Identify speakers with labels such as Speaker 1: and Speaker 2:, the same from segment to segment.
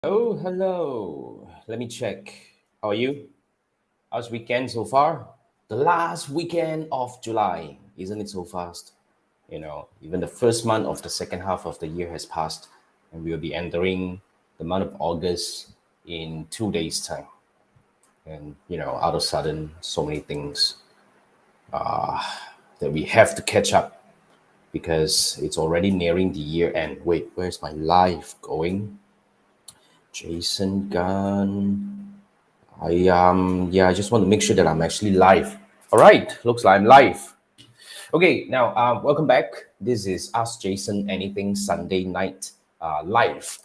Speaker 1: Oh, hello. Let me check. How are you? How's weekend so far? The last weekend of July. Isn't it so fast? Even the first month of the second half of the year has passed, and we will be entering the month of August in 2 days' time. And, out of sudden, so many things that we have to catch up because it's already nearing the year end. Wait, where's my live going? Jason Gunn. I just want to make sure that I'm actually live. All right, looks like I'm live. Okay, now welcome back. This is Ask Jason Anything Sunday night live.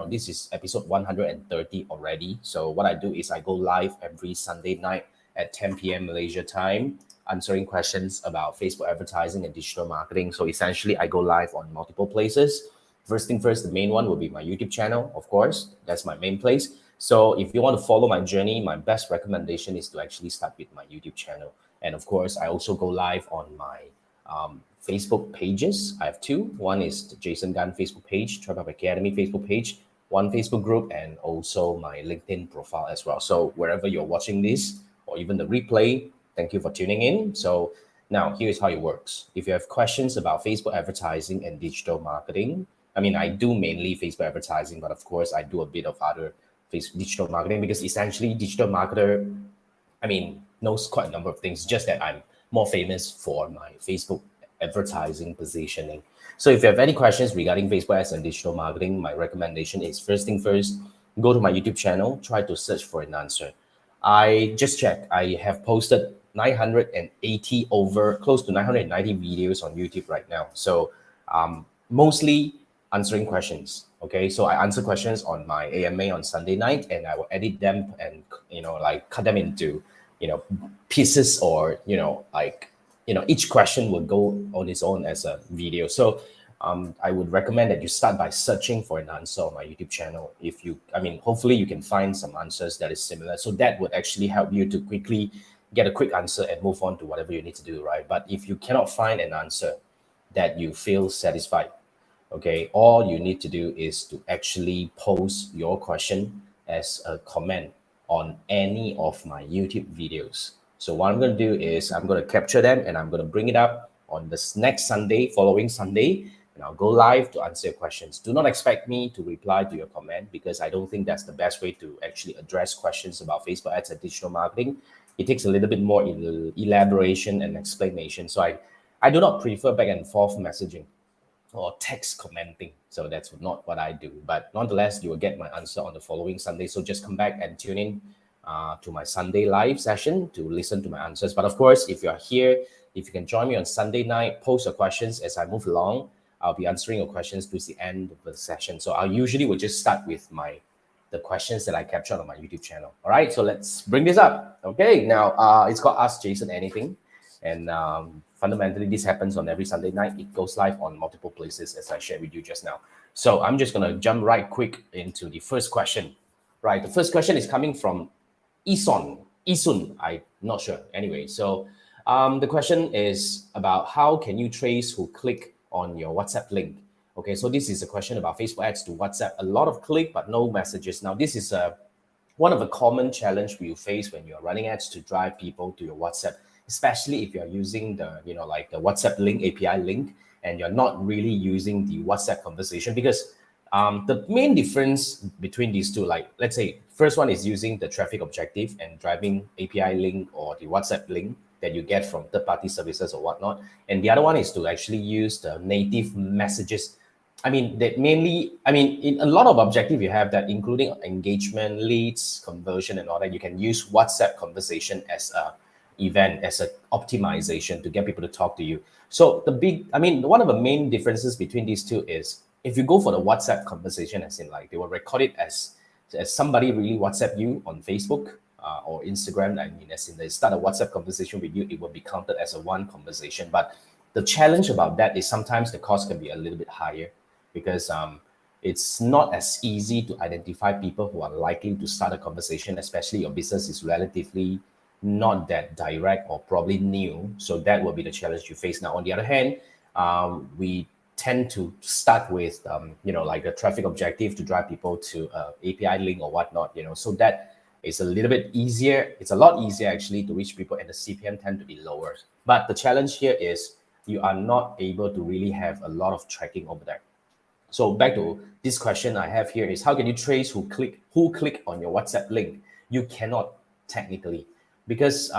Speaker 1: This is episode 130 already. So what I do is I go live every Sunday night at 10 p.m. Malaysia time, answering questions about Facebook advertising and digital marketing. So essentially, I go live on multiple places. First thing first, the main one will be my YouTube channel, of course. That's my main place. So if you want to follow my journey, my best recommendation is to actually start with my YouTube channel. And of course, I also go live on my Facebook pages. I have two. One is the Jason Gunn Facebook page, Tribe Up Academy Facebook page, one Facebook group, and also my LinkedIn profile as well. So wherever you're watching this or even the replay, thank you for tuning in. So now here's how it works. If you have questions about Facebook advertising and digital marketing, I mean, I do mainly Facebook advertising, but of course, I do a bit of other Facebook digital marketing because essentially, digital marketer, I mean, knows quite a number of things, just that I'm more famous for my Facebook advertising positioning. So if you have any questions regarding Facebook ads and digital marketing, my recommendation is first thing first, go to my YouTube channel, try to search for an answer. I just checked, I have posted 980 over close to 990 videos on YouTube right now. So mostly answering questions. Okay, so I answer questions on my AMA on Sunday night, and I will edit them and like cut them into pieces, or each question will go on its own as a video. So I would recommend that you start by searching for an answer on my YouTube channel. If you, I mean, hopefully you can find some answers that is similar. So that would actually help you to quickly get a quick answer and move on to whatever you need to do, right? But if you cannot find an answer that you feel satisfied, okay, all you need to do is to actually post your question as a comment on any of my YouTube videos. So what I'm going to do is I'm going to capture them and I'm going to bring it up on this next Sunday, following Sunday, and I'll go live to answer your questions. Do not expect me to reply to your comment because I don't think that's the best way to actually address questions about Facebook ads and digital marketing. It takes a little bit more elaboration and explanation. So I do not prefer back and forth messaging or text commenting. So that's not what I do. But nonetheless, you will get my answer on the following Sunday. So just come back and tune in to my Sunday live session to listen to my answers. But of course, if you're here, if you can join me on Sunday night, post your questions as I move along. I'll be answering your questions towards the end of the session. So I usually will just start with the questions that I captured on my YouTube channel. All right, so let's bring this up. Okay, now it's called Ask Jason Anything. And fundamentally, this happens on every Sunday night. It goes live on multiple places, as I shared with you just now. So I'm just going to jump right quick into the first question. Right, the first question is coming from Isun, I'm not sure. Anyway, so the question is about how can you trace who click on your WhatsApp link? Okay, so this is a question about Facebook ads to WhatsApp. A lot of click, but no messages. Now, this is one of the common challenge we face when you're running ads to drive people to your WhatsApp, especially if you're using the, like the WhatsApp link, API link, and you're not really using the WhatsApp conversation. Because the main difference between these two, like let's say first one is using the traffic objective and driving API link or the WhatsApp link that you get from third-party services or whatnot. And the other one is to actually use the native messages. I mean, that mainly, I mean, in a lot of objective you have that, including engagement, leads, conversion, and all that. You can use WhatsApp conversation as a event, as a optimization to get people to talk to you. So one of the main differences between these two is if you go for the WhatsApp conversation, as in like they will record it as somebody really WhatsApp you on Facebook or Instagram. I mean, as in they start a WhatsApp conversation with you, it will be counted as a one conversation. But the challenge about that is sometimes the cost can be a little bit higher because it's not as easy to identify people who are likely to start a conversation, especially your business is relatively not that direct or probably new. So that will be the challenge you face. Now, on the other hand, we tend to start with, like a traffic objective to drive people to API link or whatnot, so that is a little bit easier. It's a lot easier actually to reach people, and the CPM tend to be lower. But the challenge here is you are not able to really have a lot of tracking over there. So back to this question I have here is, how can you trace who click on your WhatsApp link? You cannot technically, because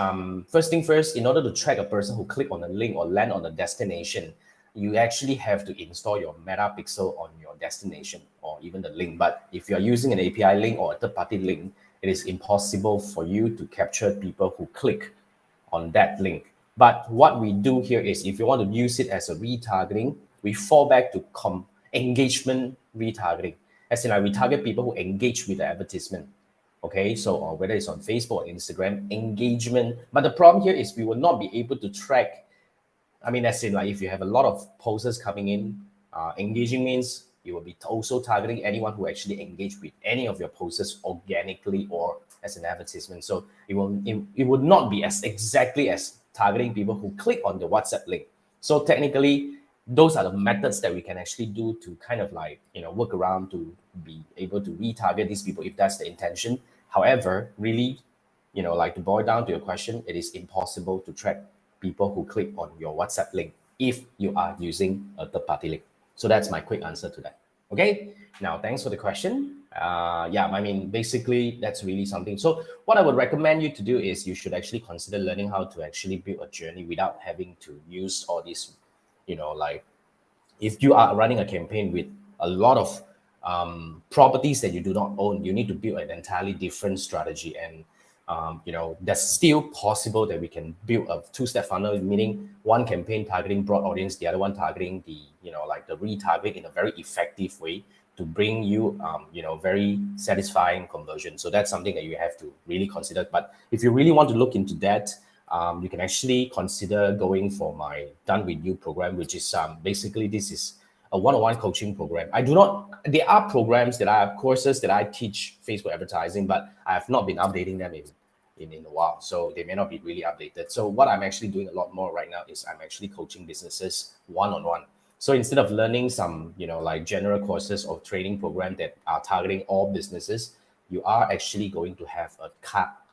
Speaker 1: first thing first, in order to track a person who click on a link or land on a destination, you actually have to install your Metapixel on your destination or even the link. But if you're using an API link or a third-party link, it is impossible for you to capture people who click on that link. But what we do here is, if you want to use it as a retargeting, we fall back to engagement retargeting. As in, like, we target people who engage with the advertisement. Okay, so or whether it's on Facebook or Instagram, engagement. But the problem here is we will not be able to track. I mean, as in, like, if you have a lot of posters coming in, engaging means you will be also targeting anyone who actually engage with any of your posters organically or as an advertisement. So it would not be as exactly as targeting people who click on the WhatsApp link. So technically, those are the methods that we can actually do to kind of like, work around to be able to retarget these people if that's the intention. However, really, like, to boil down to your question, it is impossible to track people who click on your WhatsApp link if you are using a third-party link. So that's my quick answer to that. Okay, now thanks for the question. Yeah, I mean, basically that's really something. So what I would recommend you to do is you should actually consider learning how to actually build a journey without having to use all these, like, if you are running a campaign with a lot of properties that you do not own, you need to build an entirely different strategy. And that's still possible that we can build a two-step funnel, meaning one campaign targeting broad audience, the other one targeting the, like the retargeting in a very effective way to bring you, very satisfying conversion. So that's something that you have to really consider. But if you really want to look into that, you can actually consider going for my Done With You program, which is basically, this is a one-on-one coaching program. There are programs that I have courses that I teach Facebook advertising, but I have not been updating them in a while. So they may not be really updated. So what I'm actually doing a lot more right now is I'm actually coaching businesses one-on-one. So instead of learning some, like general courses or training program that are targeting all businesses, you are actually going to have a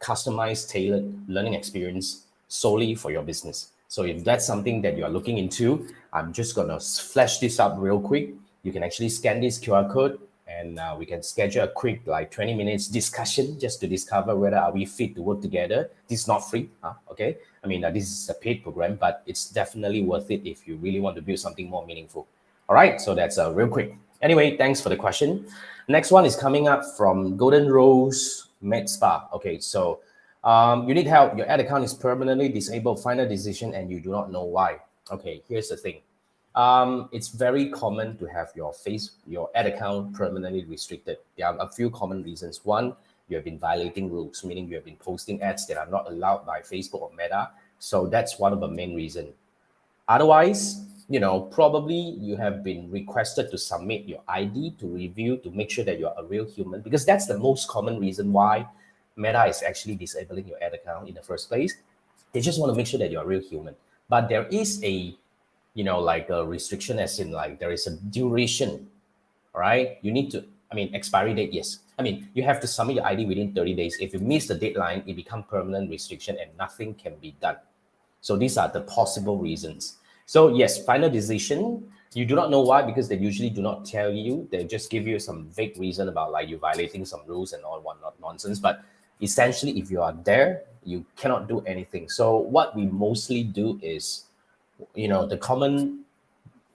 Speaker 1: customized, tailored learning experience solely for your business. So if that's something that you are looking into, I'm just going to flash this up real quick. You can actually scan this QR code and we can schedule a quick, like, 20 minutes discussion just to discover whether are we fit to work together. This is not free, okay? I mean, this is a paid program, but it's definitely worth it if you really want to build something more meaningful. All right, so that's real quick. Anyway, thanks for the question. Next one is coming up from Golden Rose Med Spa. Okay, so you need help. Your ad account is permanently disabled. Final decision, and you do not know why. Okay, here's the thing. It's very common to have your ad account permanently restricted. There are a few common reasons. One, you have been violating rules, meaning you have been posting ads that are not allowed by Facebook or Meta. So that's one of the main reasons. Otherwise, probably you have been requested to submit your ID to review to make sure that you're a real human, because that's the most common reason why Meta is actually disabling your ad account in the first place. They just want to make sure that you're a real human. But there is a, like a restriction, as in, like, there is a duration, all right? You need to, expiry date, yes. You have to submit your ID within 30 days. If you miss the deadline, it becomes permanent restriction and nothing can be done. So these are the possible reasons. So yes, final decision, you do not know why, because they usually do not tell you. They just give you some vague reason about, like, you violating some rules and all whatnot nonsense. But essentially, if you are there, you cannot do anything. So what we mostly do is, the common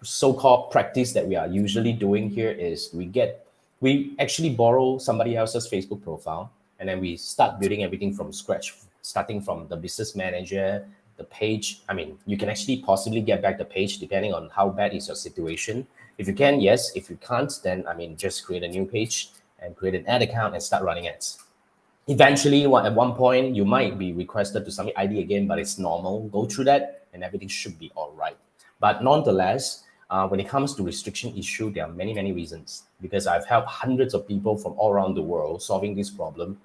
Speaker 1: so-called practice that we are usually doing here is we actually borrow somebody else's Facebook profile, and then we start building everything from scratch, starting from the business manager, the page. You can actually possibly get back the page depending on how bad is your situation. If you can, yes. If you can't, then just create a new page and create an ad account and start running ads. Eventually, at one point, you might be requested to submit ID again, but it's normal. Go through that and everything should be all right. But nonetheless, when it comes to restriction issue, there are many, many reasons, because I've helped hundreds of people from all around the world solving this problem.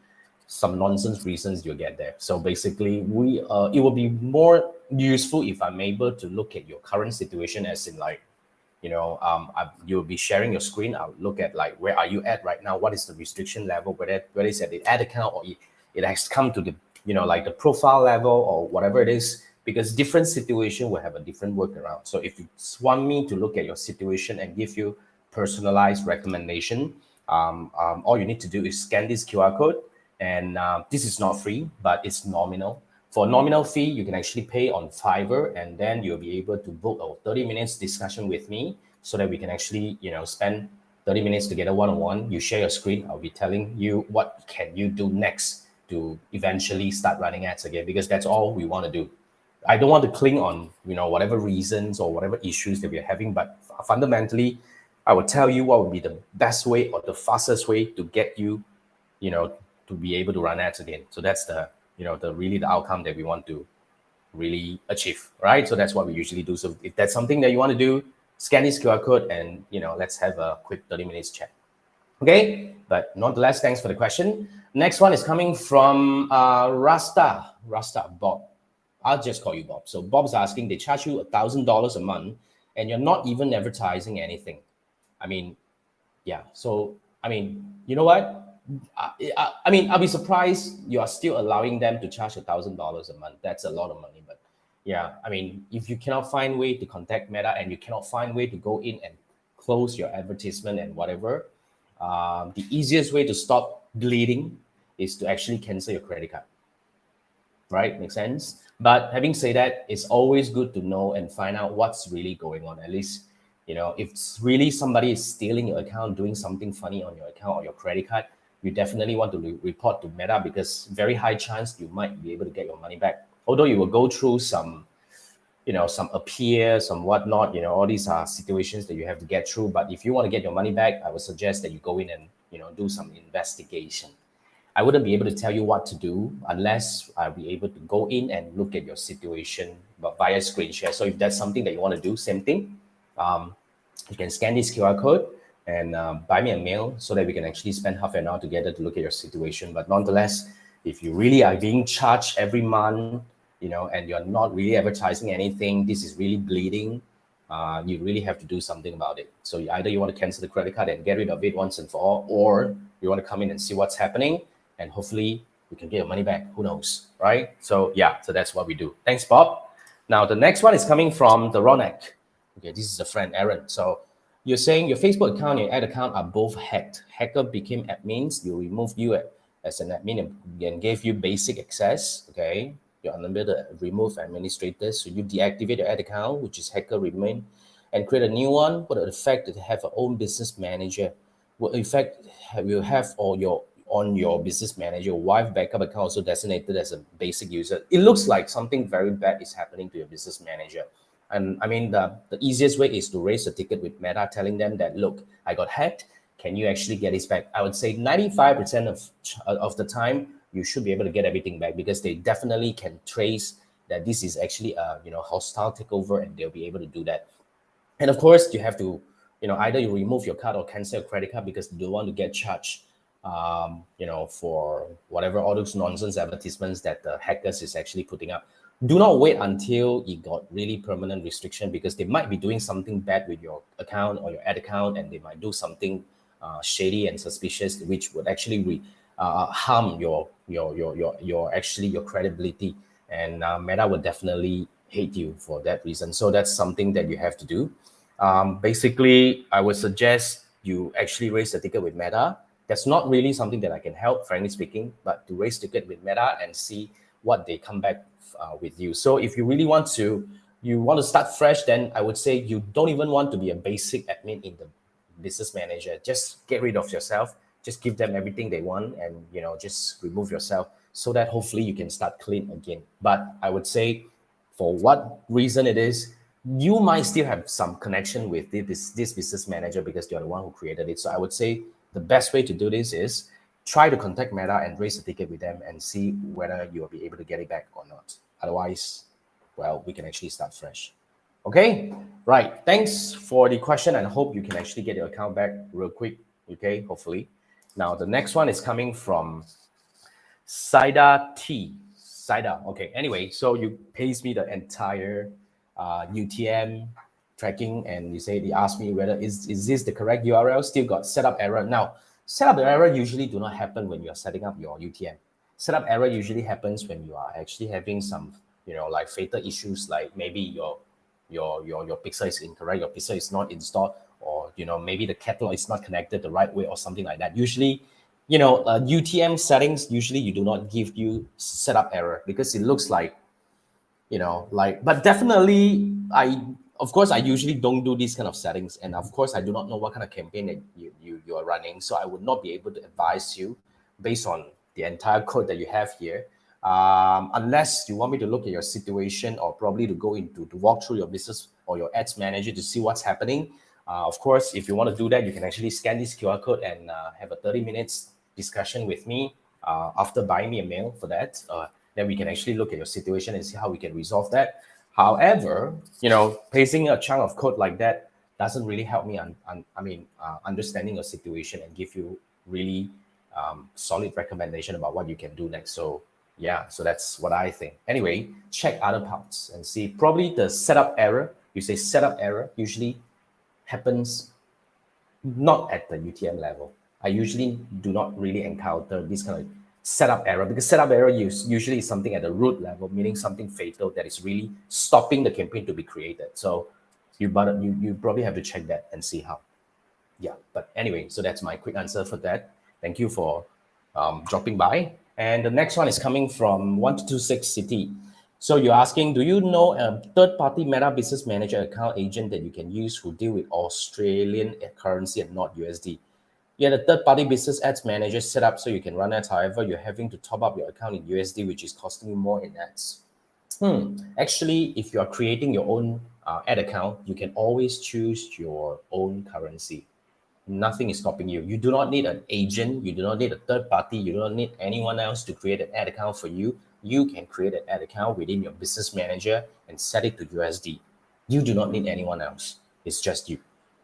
Speaker 1: Some nonsense reasons you'll get there. So basically, it will be more useful if I'm able to look at your current situation, as in, like, you'll be sharing your screen. I'll look at like where are you at right now, what is the restriction level, whether it's at the ad account or it has come to the like the profile level or whatever it is, because different situation will have a different workaround. So if you want me to look at your situation and give you personalized recommendation, all you need to do is scan this QR code, and this is not free, but it's nominal. For a nominal fee, you can actually pay on Fiverr, and then you'll be able to book a 30 minutes discussion with me so that we can actually, spend 30 minutes together one-on-one. You share your screen. I'll be telling you what can you do next to eventually start running ads again, because that's all we want to do. I don't want to cling on, whatever reasons or whatever issues that we're having, but fundamentally, I will tell you what would be the best way or the fastest way to get you, to be able to run ads again. So that's the really the outcome that we want to really achieve, right? So that's what we usually do. So if that's something that you want to do, scan this QR code and let's have a quick 30 minutes chat. Okay, but nonetheless, thanks for the question. Next one is coming from Rasta Bob. I'll just call you Bob. So Bob's asking, they charge you $1,000 a month and you're not even advertising anything. I mean, yeah. So, I mean, you know what? I mean, I'll be surprised you are still allowing them to charge $1,000 a month. That's a lot of money. But yeah, I mean, if you cannot find way to contact Meta and you cannot find way to go in and close your advertisement and whatever, the easiest way to stop bleeding is to actually cancel your credit card. Right? Makes sense? But having said that, it's always good to know and find out what's really going on. At least, if it's really somebody is stealing your account, doing something funny on your account or your credit card, you definitely want to report to Meta, because very high chance you might be able to get your money back. Although you will go through some, some appeal, some whatnot, all these are situations that you have to get through. But if you want to get your money back, I would suggest that you go in and, do some investigation. I wouldn't be able to tell you what to do unless I'll be able to go in and look at your situation, but via screen share. So if that's something that you want to do, same thing. You can scan this QR code and buy me a mail so that we can actually spend half an hour together to look at your situation. But nonetheless, if you really are being charged every month, and you're not really advertising anything, this is really bleeding, you really have to do something about it. So either you want to cancel the credit card and get rid of it once and for all, or you want to come in and see what's happening, and hopefully we can get your money back. Who knows, right? So yeah, so that's what we do. Thanks, Bob. Now the next one is coming from the Ronak. Okay, this is a friend, Aaron. So you're saying your Facebook account and your ad account are both hacked. Hacker became admins. You removed you as an admin and gave you basic access. Okay, you're unable to remove administrators. So you deactivate your ad account, which is hacker remain, and create a new one. What the fact that they have an own business manager? What effect will have on your business manager, wife backup account also designated as a basic user? It looks like something very bad is happening to your business manager. And I mean, the easiest way is to raise a ticket with Meta, telling them that, look, I got hacked. Can you actually get this back? I would say 95% of the time, you should be able to get everything back, because they definitely can trace that this is actually a hostile takeover, and they'll be able to do that. And of course, you have to, either you remove your card or cancel your credit card, because you don't want to get charged for whatever all those nonsense advertisements that the hackers is actually putting up. Do not wait until it got really permanent restriction, because they might be doing something bad with your account or your ad account, and they might do something shady and suspicious, which would actually harm your actually your credibility, and Meta would definitely hate you for that reason. So that's something that you have to do. Basically, I would suggest you actually raise a ticket with Meta. That's not really something that I can help, frankly speaking, but to raise ticket with Meta and see what they come back with you. So if you really want to start fresh, then I would say you don't even want to be a basic admin in the business manager. Just get rid of yourself. Just give them everything they want, and just remove yourself, so that hopefully you can start clean again. But I would say, for what reason it is, you might still have some connection with this business manager, because you're the one who created it. So I would say the best way to do this is try to contact Meta and raise a ticket with them and see whether you'll be able to get it back or not. Otherwise, well, we can actually start fresh. Okay, right. Thanks for the question, and I hope you can actually get your account back real quick. Okay, hopefully. Now, the next one is coming from Saida T. Saida, okay. Anyway, so you paste me the entire UTM tracking, and they ask me whether is this the correct URL, still got setup error. Now, setup error usually do not happen when you are setting up your UTM. Setup error usually happens when you are actually having some, like fatal issues, like maybe your pixel is incorrect, your pixel is not installed, or maybe the catalog is not connected the right way or something like that. Usually, UTM settings, usually you do not give you setup error because it looks like, but definitely of course I usually don't do these kind of settings, and of course I do not know what kind of campaign that you are running, so I would not be able to advise you based on the entire code that you have here, unless you want me to look at your situation, or probably to go into to walk through your business or your ads manager to see what's happening. Of course, if you want to do that, you can actually scan this QR code and have a 30 minutes discussion with me after buying me a mail for that. Then we can actually look at your situation and see how we can resolve that. However, pasting a chunk of code like that doesn't really help me understanding your situation and give you really solid recommendation about what you can do next. So yeah, so that's what I think. Anyway, check other parts and see. Probably the setup error, you say setup error, usually happens not at the UTM level. I usually do not really encounter this kind of setup error, because setup error usually is something at the root level, meaning something fatal that is really stopping the campaign to be created. So you probably have to check that and see how. Yeah, but anyway, so that's my quick answer for that. Thank you for dropping by. And the next one is coming from 1226 City. So you're asking, do you know a third-party Meta Business Manager account agent that you can use who deal with Australian currency and not USD? Yeah, the third-party business ads manager set up so you can run ads. However, you're having to top up your account in USD, which is costing you more in ads. Actually, if you are creating your own ad account, you can always choose your own currency. Nothing is stopping you. You do not need an agent. You do not need a third party. You do not need anyone else to create an ad account for you. You can create an ad account within your business manager and set it to USD. You do not need anyone else. It's just you.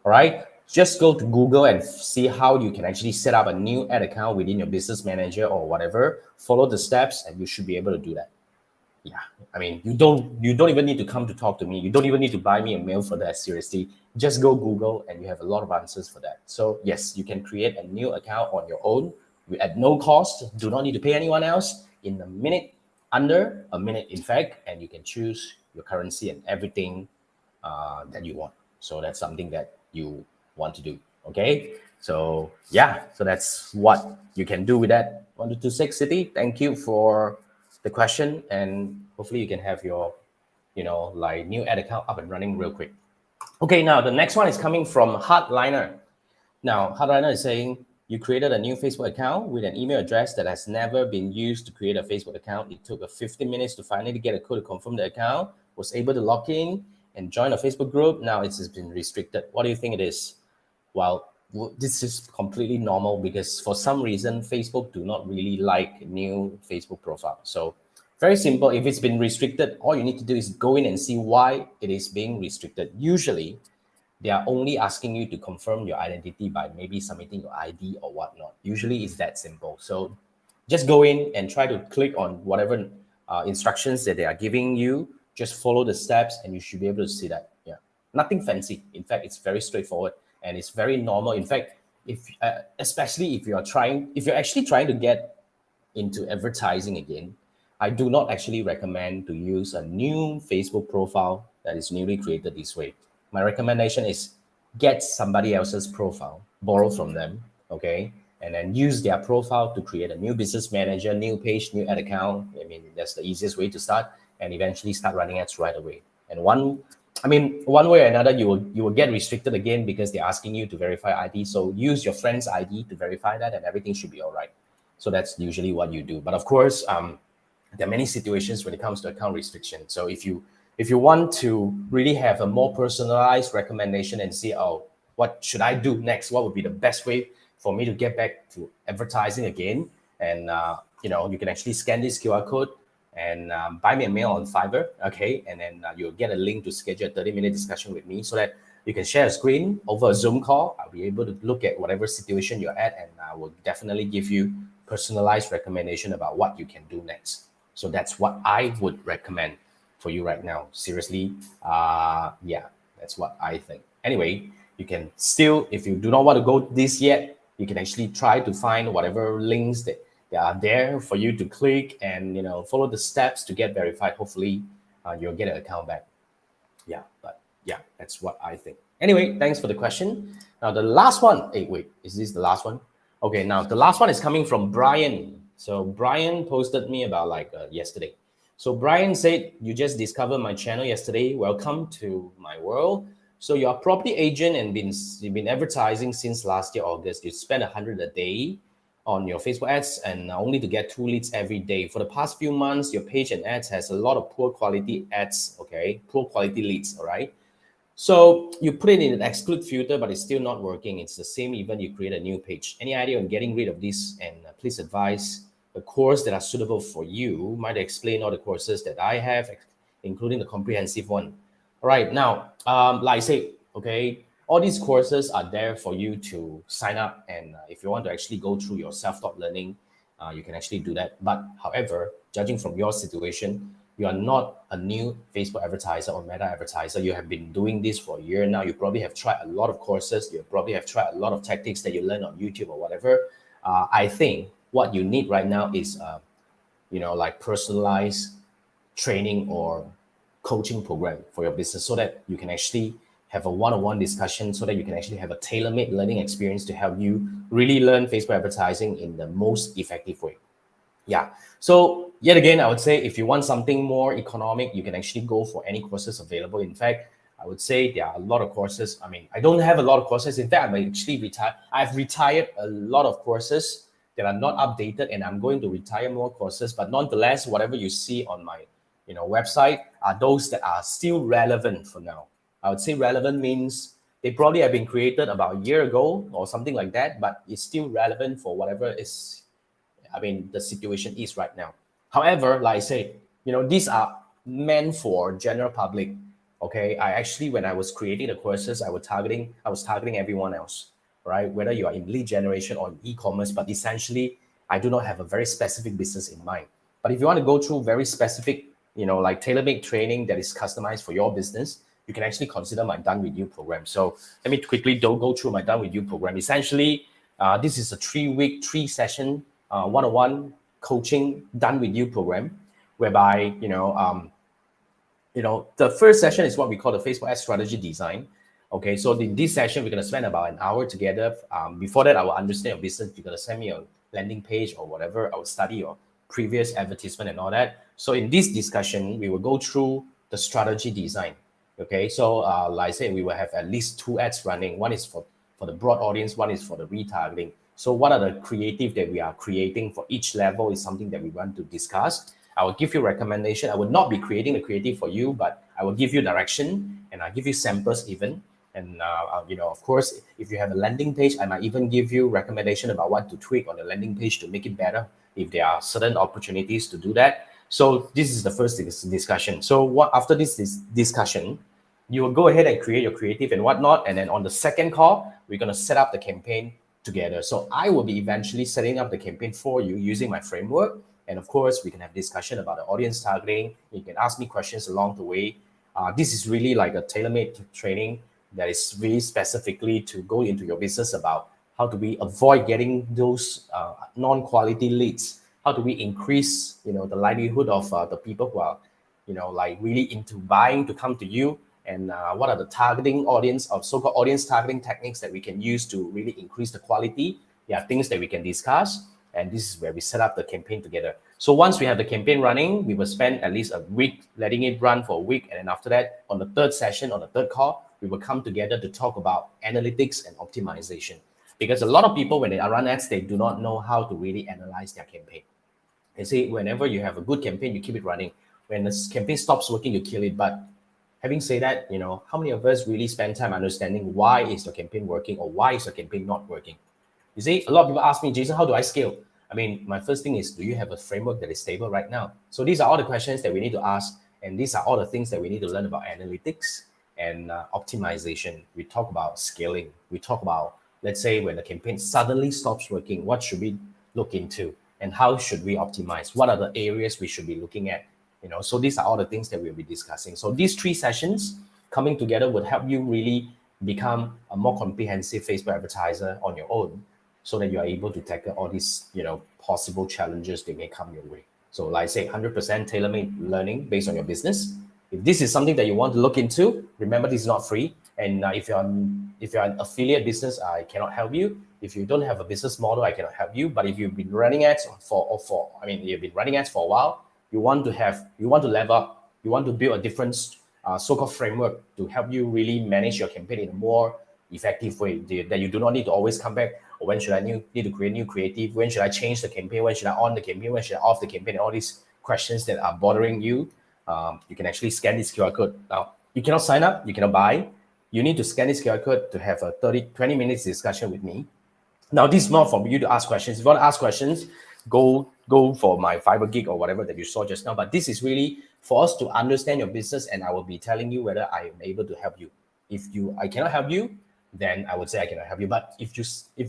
Speaker 1: All right. Just go to Google and see how you can actually set up a new ad account within your business manager or whatever. Follow the steps, and you should be able to do that. Yeah, I mean, you don't even need to come to talk to me. You don't even need to buy me a mail for that. Seriously, just go Google and you have a lot of answers for that. So yes, you can create a new account on your own at no cost. Do not need to pay anyone else in a minute, under a minute, in fact, and you can choose your currency and everything that you want. So that's something that you want to do. Okay. So yeah, so that's what you can do with that. 1226 City. Thank you for the question, and hopefully you can have your like new ad account up and running real quick. Okay, now the next one is coming from Hardliner. Now Hardliner is saying, you created a new Facebook account with an email address that has never been used to create a Facebook account. It took 15 minutes to finally get a code to confirm the account, was able to log in and join a Facebook group. Now it's been restricted. What do you think it is? Well, this is completely normal because for some reason Facebook do not really like new Facebook profile. So very simple. If it's been restricted, all you need to do is go in and see why it is being restricted. Usually they are only asking you to confirm your identity by maybe submitting your ID or whatnot. Usually it's that simple. So just go in and try to click on whatever instructions that they are giving you. Just follow the steps and you should be able to see that. Yeah, nothing fancy. In fact, it's very straightforward and it's very normal. In fact, if especially if you're actually trying to get into advertising again, I do not actually recommend to use a new Facebook profile that is newly created this way. My recommendation is get somebody else's profile, borrow from them, okay, and then use their profile to create a new business manager, new page, new ad account. I mean, that's the easiest way to start, and eventually start running ads right away. And one way or another, you will get restricted again because they're asking you to verify ID. So use your friend's ID to verify that, and everything should be all right. So that's usually what you do. But of course, there are many situations when it comes to account restriction. So if you want to really have a more personalized recommendation and see, oh, what should I do next? What would be the best way for me to get back to advertising again? And you can actually scan this QR code and buy me a mail on Fiverr, okay? And then you'll get a link to schedule a 30-minute discussion with me so that you can share a screen over a Zoom call. I'll be able to look at whatever situation you're at, and I will definitely give you personalized recommendation about what you can do next. So that's what I would recommend for you right now. Seriously, yeah, That's what I think. Anyway, you can still, if you do not want to go this yet, you can actually try to find whatever links that are there for you to click and follow the steps to get verified. Hopefully, you'll get an account back. Yeah, but yeah, that's what I think. Anyway, thanks for the question. Now the last one. Hey, wait, is this the last one? Okay, now the last one is coming from Brian. So Brian posted me about like yesterday. So Brian said, you just discovered my channel yesterday. Welcome to my world. So you're a property agent and you've been advertising since last year, August. You spend 100 a day on your Facebook ads and only to get 2 leads every day. For the past few months, your page and ads has a lot of poor quality ads, okay? Poor quality leads, all right? So you put it in an exclude filter, but it's still not working. It's the same even you create a new page. Any idea on getting rid of this? And please advise the course that are suitable for you. Might explain all the courses that I have, including the comprehensive one. All right, now, like I say, okay, all these courses are there for you to sign up. And if you want to actually go through your self-taught learning, you can actually do that. But however, judging from your situation, you are not a new Facebook advertiser or Meta advertiser. You have been doing this for a year now. You probably have tried a lot of courses. You probably have tried a lot of tactics that you learn on YouTube or whatever. I think what you need right now is, like personalized training or coaching program for your business so that you can actually have a one-on-one discussion, so that you can actually have a tailor-made learning experience to help you really learn Facebook advertising in the most effective way. Yeah. So yet again, I would say if you want something more economic, you can actually go for any courses available. In fact, I would say there are a lot of courses. I mean, I don't have a lot of courses. In fact, I'm actually retired. I've retired a lot of courses that are not updated, and I'm going to retire more courses. But nonetheless, whatever you see on my website are those that are still relevant for now. I would say relevant means they probably have been created about a year ago or something like that, but it's still relevant for whatever the situation is right now. However, like I say, these are meant for general public. Okay, when I was creating the courses, I was targeting everyone else, right? Whether you are in lead generation or in e-commerce, but essentially, I do not have a very specific business in mind. But if you want to go through very specific, like tailor-made training that is customized for your business, you can actually consider my Done With You program. So let me quickly go through my Done With You program. Essentially, this is a 3-week, 3-session one-on-one coaching Done With You program, whereby the first session is what we call the Facebook Ad Strategy Design. Okay, so in this session, we're going to spend about an hour together. Before that, I will understand your business. You're going to send me a landing page or whatever. I will study your previous advertisement and all that. So in this discussion, we will go through the strategy design. Okay, so like I said, we will have at least 2 ads running. One is for the broad audience, one is for the retargeting. So what are the creative that we are creating for each level is something that we want to discuss. I will give you recommendation. I will not be creating the creative for you, but I will give you direction and I'll give you samples even. And, of course, if you have a landing page, I might even give you recommendation about what to tweak on the landing page to make it better if there are certain opportunities to do that. So this is the first discussion. So after this discussion, you will go ahead and create your creative and whatnot. And then on the second call, we're going to set up the campaign together. So I will be eventually setting up the campaign for you using my framework. And of course, we can have discussion about the audience targeting. You can ask me questions along the way. This is really like a tailor-made training that is really specifically to go into your business about how do we avoid getting those non-quality leads? How do we increase, the likelihood of the people who are, like really into buying to come to you? And what are the targeting audience or so-called audience targeting techniques that we can use to really increase the quality? There are things that we can discuss. And this is where we set up the campaign together. So once we have the campaign running, we will spend at least a week letting it run for a week. And then after that, on the third session, on the third call, we will come together to talk about analytics and optimization. Because a lot of people, when they run ads, they do not know how to really analyze their campaign. They say whenever you have a good campaign, you keep it running. When the campaign stops working, you kill it. But having said that, how many of us really spend time understanding why is your campaign working or why is your campaign not working? You see, a lot of people ask me, Jason, how do I scale? I mean, my first thing is, do you have a framework that is stable right now? So these are all the questions that we need to ask. And these are all the things that we need to learn about analytics and optimization. We talk about scaling. We talk about, let's say, when the campaign suddenly stops working, what should we look into? And how should we optimize? What are the areas we should be looking at? So these are all the things that we'll be discussing. So these 3 sessions, coming together would help you really become a more comprehensive Facebook advertiser on your own, so that you are able to tackle all these, possible challenges that may come your way. So like I say, 100% tailor-made learning based on your business. If this is something that you want to look into, remember this is not free. And if you're an affiliate business, I cannot help you. If you don't have a business model, I cannot help you. But if you've been running ads you've been running ads for a while, you want to level up, you want to build a different so-called framework to help you really manage your campaign in a more effective way, that you do not need to always come back. Or when should I need to create new creative? When should I change the campaign? When should I on the campaign? When should I off the campaign? And all these questions that are bothering you, you can actually scan this QR code. Now, you cannot sign up, you cannot buy. You need to scan this QR code to have a 20 minutes discussion with me. Now, this is not for you to ask questions. If you want to ask questions, go for my Fiverr gig or whatever that you saw just now. But this is really for us to understand your business, and I will be telling you whether I am able to help you. If I cannot help you, then I would say I cannot help you. But if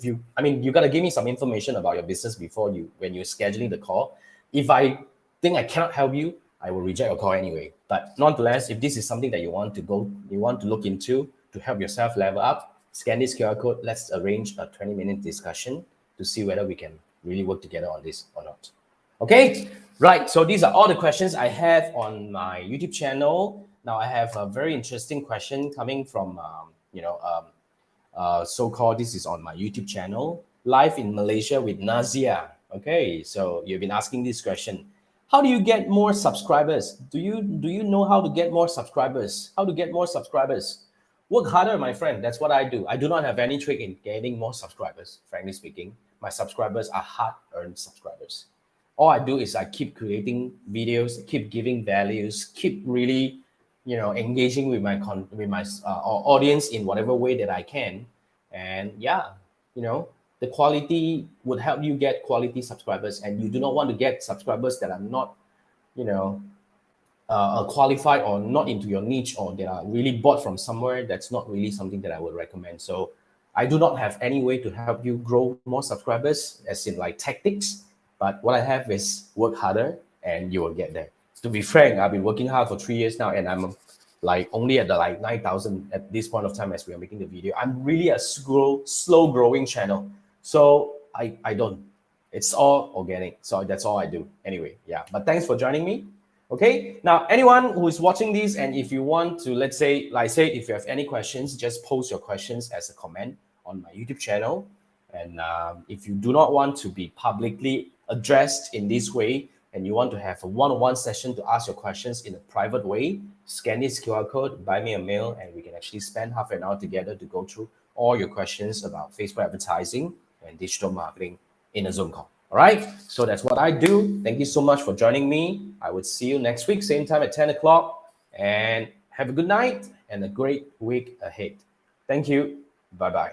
Speaker 1: you gotta give me some information about your business when you're scheduling the call. If I think I cannot help you, I will reject your call anyway. But nonetheless, if this is something that you want to look into to help yourself level up, scan this QR code. Let's arrange a 20-minute discussion to see whether we can really work together on this or not. Okay, right. So these are all the questions I have on my YouTube channel. Now I have a very interesting question coming from, so-called, this is on my YouTube channel, Live in Malaysia with Nazia. Okay, so you've been asking this question. How do you get more subscribers? Do you know how to get more subscribers? How to get more subscribers? Work harder, my friend. That's what I do. I do not have any trick in getting more subscribers, frankly speaking. My subscribers are hard-earned subscribers. All I do is I keep creating videos, keep giving values, keep really, engaging with my audience in whatever way that I can. And yeah, the quality would help you get quality subscribers. And you do not want to get subscribers that are not, qualified or not into your niche, or that are really bought from somewhere. That's not really something that I would recommend. So I do not have any way to help you grow more subscribers, as in like tactics. But what I have is work harder and you will get there. To be frank, I've been working hard for 3 years now, and I'm like only at the 9,000 at this point of time as we are making the video. I'm really a slow growing channel. So I don't, it's all organic. So that's all I do anyway. Yeah, but thanks for joining me. Okay, now anyone who is watching this, and if you want to, let's say, like I said, if you have any questions, just post your questions as a comment on my YouTube channel. And if you do not want to be publicly addressed in this way, and you want to have a one-on-one session to ask your questions in a private way, scan this QR code, buy me a mail, and we can actually spend half an hour together to go through all your questions about Facebook advertising and digital marketing in a Zoom call. All right, so that's what I do. Thank you so much for joining me. I would see you next week, same time at 10 o'clock. And have a good night and a great week ahead. Thank you. Bye-bye.